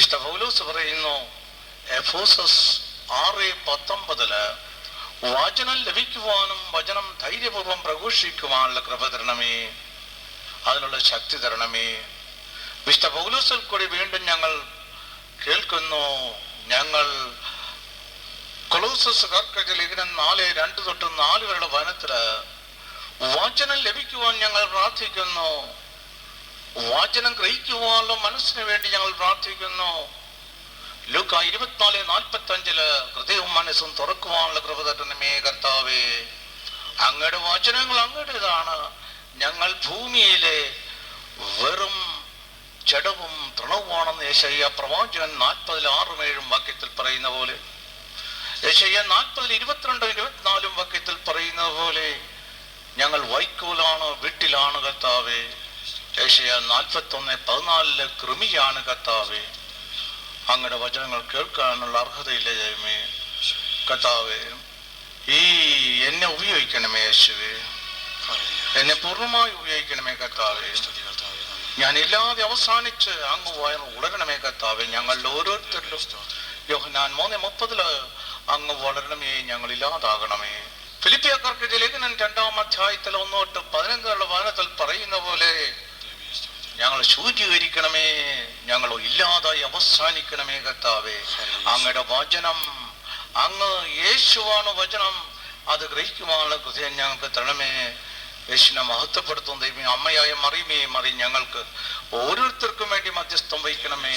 വിശുദ്ധ പൗലോസ് പറയുന്നു എഫേസസ് 6:19 വചനം ലഭിക്കുവാനും വചനം ധൈര്യപൂർവ്വം പ്രഘോഷിക്കുവാനുള്ള കൃപ തരണമേ, അതിനുള്ള ശക്തി തരണമേ. വിശുദ്ധ പൗലോസിൽ കൂടി വീണ്ടും ഞങ്ങൾ കേൾക്കുന്നു, ഞങ്ങൾ കൊളോസ്യർക്കെഴുതിയ ലേഖനം 4:2-4 വരെയുള്ള വചനത്തില് വചനം ലഭിക്കുവാൻ ഞങ്ങൾ പ്രാർത്ഥിക്കുന്നു, വചനം ഗ്രഹിക്കുവാനുള്ള മനസ്സിന് വേണ്ടി ഞങ്ങൾ പ്രാർത്ഥിക്കുന്നു. ലൂക്ക 24:45 ഹൃദയവും മനസ്സും തുറക്കുവാനുള്ള കൃപ തരണമേ കർത്താവേ. അങ്ങയുടെ വചനങ്ങൾ അങ്ങയുടേതാണ്, ഞങ്ങൾ ഭൂമിയിലെ വെറും ജഡവും തൃണവുമാണെന്ന് യെശയ്യാ പ്രവാചകൻ 40:6-7 വാക്യത്തിൽ പറയുന്ന പോലെ, യെശയ്യാ 40:22-24 വാക്യത്തിൽ പറയുന്നത് പോലെ ഞങ്ങൾ വൈക്കോലാണ്, വീട്ടിലാണ് കർത്താവേ. യെശയ്യാ 41:14 കൃമിയാണ് കർത്താവേ. അങ്ങയുടെ വചനങ്ങൾ കേൾക്കാനുള്ള അർഹതയില്ല ദൈവമേ കർത്താവേ. എന്നെ ഉപയോഗിക്കണമേ യേശുവേ, എന്നെ പൂർണ്ണമായി ഉപയോഗിക്കണമേ കർത്താവേ. ഞാൻ ഇല്ലാതെ അവസാനിച്ച് അങ്ങ് വളരണമേ കർത്താവേ. ഞങ്ങളുടെ ഓരോരുത്തരിലും യോഹന്നാൻ 3:30 അങ്ങ് വളരണമേ, ഞങ്ങൾ ഇല്ലാതാകണമേ. ഫിലിപ്പിയർക്കെഴുതിയ ലേഖനം 2-ാം അധ്യായത്തിൽ 1-15 വചനത്തിൽ പറയുന്ന പോലെ ഞങ്ങൾ ശുദ്ധീകരിക്കണമേ, ഞങ്ങൾ ഇല്ലാതായി അവസാനിക്കണമേ കർത്താവേ. അങ്ങയുടെ വചനം, അങ്ങ് യേശുവാണ് വചനം, അത് ഗ്രഹിക്കുവാനുള്ള ഹൃദയം ഞങ്ങൾക്ക് തരണമേ. യേശുവിനെ മഹത്വപ്പെടുത്തുന്ന ദൈവമേ, അമ്മയായ മറിയമേ, ഞങ്ങൾക്ക് ഓരോരുത്തർക്കും വേണ്ടി മധ്യസ്ഥം വഹിക്കണമേ.